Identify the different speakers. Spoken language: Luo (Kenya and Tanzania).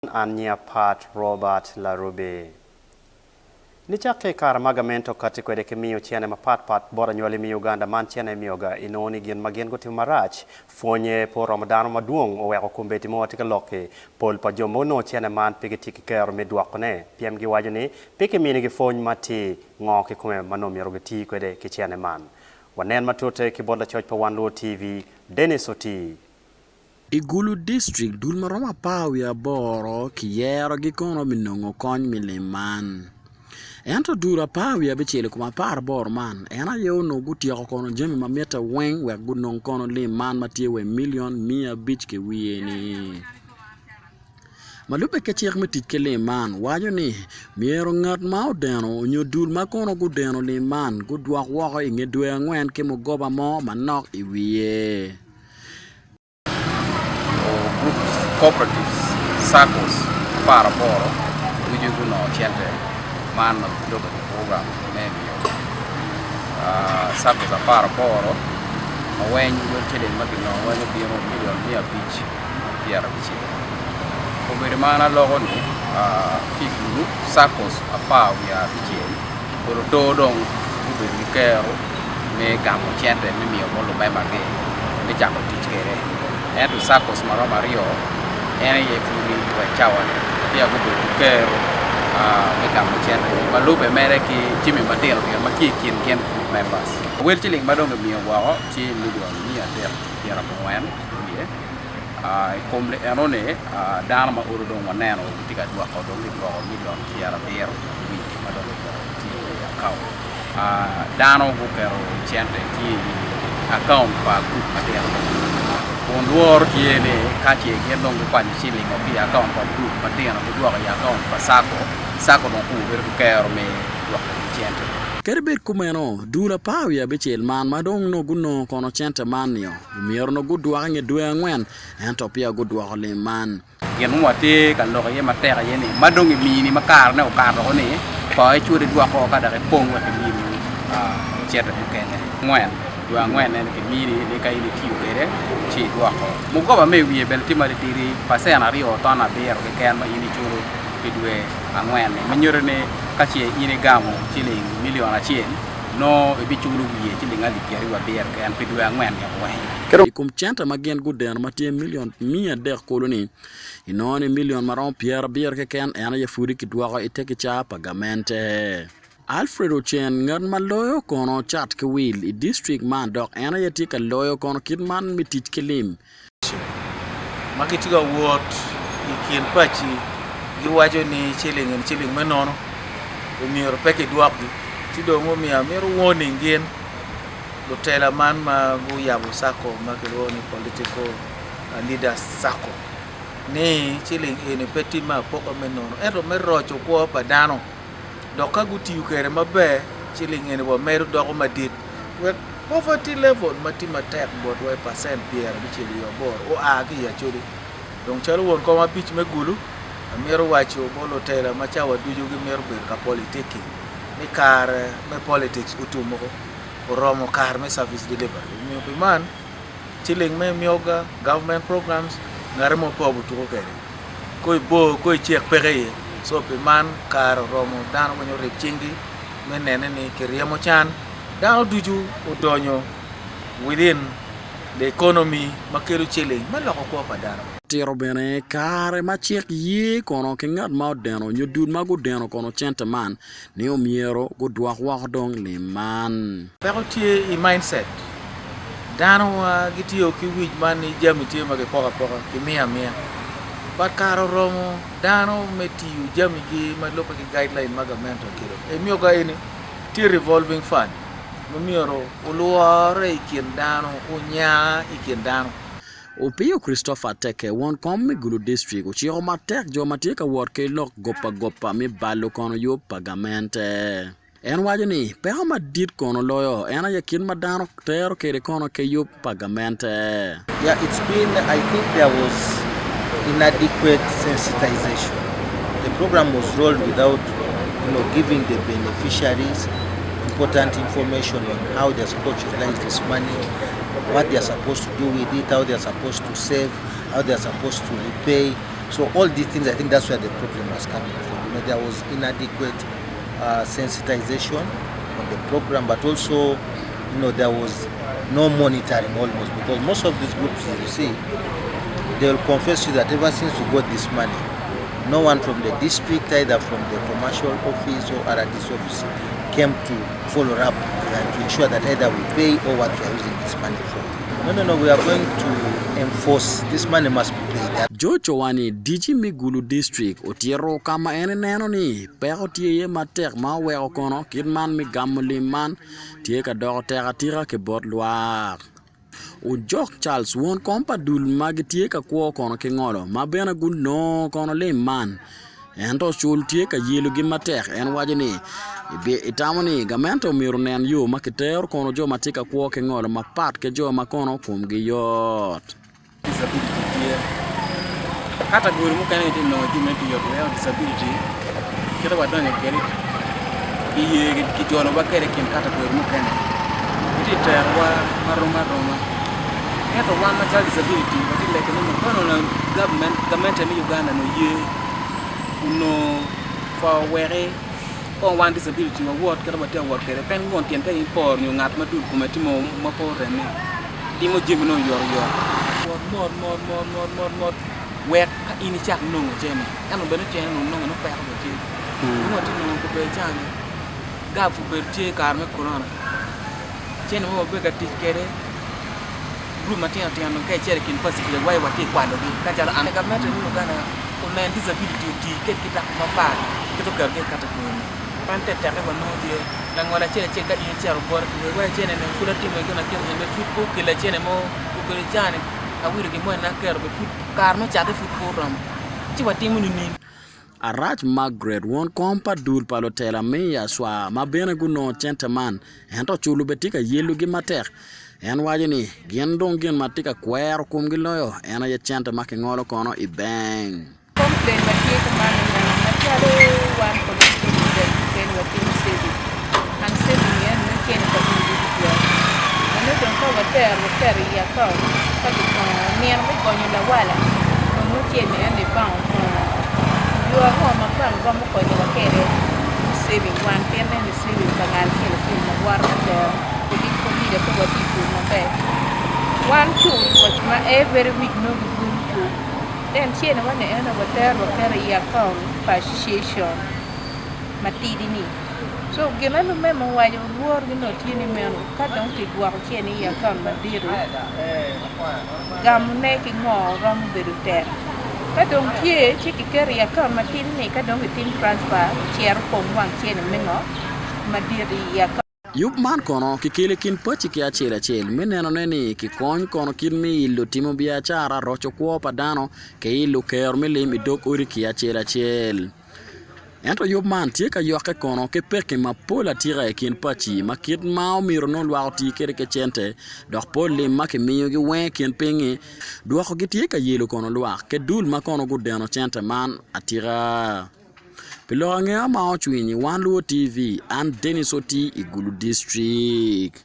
Speaker 1: Anya Pat Robert Larube. Nicake karama Gamente mikwede miyo chiane pat bora nyuali Uganda man chiane Emiyoga inoni gin magen gotim marach fonye po Ramadano maduong oweko kumbeti mo tika loke pol pa jomo no chiane man pigi tiki kero me dwoko ne piem gi wajo ni piki mini gi fony mati ngoke kume manom yaro giti kwede ki chiane man wanen matute ki boda church pa Wanlo TV Dennis Oti
Speaker 2: Igulu district dul maroma pawi aboro kiyero gi kono minongo kony miliman. Ento dura pawi abichele kuma par bor man. Ena yo no gutiako kono jami mameta weng wek gunong kono liman matie we million mia bich ke wiye ni. Malupe ke chiek metit ke liman wajo ni miero ngat ma odeno nyo dul ma kono gudeno liman gudwak wako inge dwe angwen ke mugoba mo manok iwiye.
Speaker 3: Groups, cooperatives, SACCOs, para boro, we do no cente, man of the program, Emyooga. SACCOs are para boro, when you will tell him, when you be on million near beach, here of Chile. Over the man alone, people, SACCOs are power, we are Chile, or Dodong, who will be kero, make Gamente, Emiyoga, by my game, the Jacko teach. And to SACCOs Mario, and a fully chawan, the Abu Kero, Gamente, Malube Mereki, Jimmy Madero, and Makiki and Ken members. We're chilling Madame Emiyoga, Chi Million near there, here upon one, I come Anone, Dharma Urudon Manano, Tika Dwoko, million here up there, Madame account. Dano Bukero, Cente, account for group material. On war kiene kachi gendong kwa shilling of the account for group material of the account for sako no ku ver kero me cente.
Speaker 2: Kerbet kumeno dula pawi abichel man madong no guno kono cente manio mier no gudwa nge dwe angwen ento pia gudwa le man
Speaker 3: Yen wate kan lo ye matera yene madong mini makar ne okar ro ne ko e chure dwa ko ka da pong wa mini cente kene ngwen dua ngwen ne ke mini ne kai ni tiu ere chi dwoko mugo ba me wie bel timari tiri pasena rio tona bero ke kan ma ini churu ke due angwen ne menyore ne ka chi ini gamo chiling milion achien no e bi churu wie chiling ali piari wa ber kan pe due angwen ya wa
Speaker 2: kero kum chenta magen guden matie million mia der koloni inone million maron pierre bier ke kan ena ye furi ki dwoko iteke cha Gamente. Alfredo Chen ngan maloyo kono chat ke will I district man dok ena yeti ka loyo kono kidman mitit kelim
Speaker 4: makitiga wot ikien pachi giwacho ni chilling menono omiero peke dwapgi tido mo mia mero warning gin lotela man ma go yabo sako makelo ni political leaders sako ni chilling ene peti ma poko menono ero merocho ko padano doka guti ukere mabe chilling ene bo meru doko madit with poverty level matima tek bot 1% pier bichili yo bor o agi ya chodi donc chalo won ko ma pitch me gulu amero wacho bolo tela machawa duju gi mer ber ka politiki ni kar me politics utumo ko romo kar me service delivery mi pe man chilling me Emiyoga government programs ngaremo pobu to kere ko chek pere so pe man kar romo dano ko nyore chingi menene ni keriamo chan dano duju odonyo within the economy makelo chilling maloko ko padano
Speaker 2: tiro bene kare machiek ye kono ke ngat ma odeno nyodul mago deno kono cente man ni omiero gudwak wak dong liman
Speaker 4: pero tie I mindset dano gitio ki wij man ni jami tie mage poka ki mia but karo romo dano metiu jami gi malopa ki guideline magamento kiro Emiyoga ini ti revolving fund miero uluare ikindano unya ikindano
Speaker 2: Opio Christopher Teke won kom Gulu district uchio matek jo matika wor ke lok gopa mi balo kono yo Gamente en wajo ni peho madit kono loyo ena yakin madano tero kere kono ke yo Gamente.
Speaker 5: Yeah, it's been, I think there was inadequate sensitization. The program was rolled without, giving the beneficiaries important information on how they're supposed to utilize this money, what they're supposed to do with it, how they're supposed to save, how they're supposed to repay, So all these things, I think that's where the problem was coming from. You know, there was inadequate sensitization on the program, but also, you know, there was no monitoring almost, because most of these groups, as you see, they will confess to you that ever since we got this money, no one from the district, either from the commercial office or RDC office, came to follow up to ensure that either we pay or what we are using this money for. No, we are going to enforce. This money must be paid.
Speaker 2: Jocho wani diji mi Gulu district otiero kama ene neno ni peko tiye matek ma weko kono kidman mi gamuli man tiye ka doko teka tira ke bot lwak. Ujok Charles won kompa dul magi tiye ka kuo kono ke ngolo ma bena gul no kono le man. Ento chul tiye ka yilu gi matek en waje ni itamoni Gamente omiru nen yo makiter kono jo matika kuo ke ngolo mapat ke jo makono kum gi yot.
Speaker 3: Category mo kane din no Gamente yo disability kira wadane kere iye ki jono ba kere kin category mo kane iti terwa maroma eto one child disability but like no government in Uganda no ye no for where on one disability award kira ba award kere pen won tien pe por nyu ngat ma dul kuma timo mapo rene timo jimi no yor more where in chak no jemi ano beno chen no pe ko ti mo ti no ko pe chan ga fu pe ti kar me corona chen mo be ga ti kere group matin no kai chere kin pasi ke wai wati kwando bi ka jara an Gamente ni Uganda ko men disability ti ke kita ma pa ke to ke kata ko pante tere ba no ti la ngora chere ga in chere bor wai chen ne fula ti me gona ke me fit ko ke la chen mo ko ke chan awiri ke mo na kero be fit kar me chate fit program ti wati mu ni
Speaker 2: Arach Margaret won kompa dul palotela miya swa ma bena guno cente man ento chulu betika yelu gi matek en waje ni gien dong gien matika kwero kum gi loyo ena ye cente ma ke ngolo kono I bang
Speaker 6: complain wati ko man na chalo wan ko den wati sebi an sebi yen ne ken ko di dia ne don ko water ya ko ka di ko mien ko ni la wala mo ken ne ba yo ho ma pan ba mo ko ni wa kere saving one payment is saving bangal kele mo war ko ko di de ko wati ko mo be one two what ma every week no good to then chen wa ne na water ya ko appreciation matidi ni so gena no me mo wa yo wor ni no tieni men ka don ti gwa chen ya kan ma diru gam ne ki ngo rom beru ter ka don tie chiki keri ya kan matidi ni ka don tin transfer chier pom wang chen me ngo ma diri ya
Speaker 2: Yup man kono kikele kin pachi ki achel meneno neni ki kony kono kin mi ilo timo biashara rocho kuo padano ke ilo ker milim idok uri ki achel ento yup man tie ka yoke kono ke peke ma pola tira e kin pachi ma kit ma omiro no lwak ti kere ke cente dok pol lim ma ke miyo gi wen kin pingi dwoko gi tie ka yelo kono lwak ke dul ma kono gudeno cente man atira Pilorangea mao chwinyi One Luo TV and Dennis Oti Gulu District.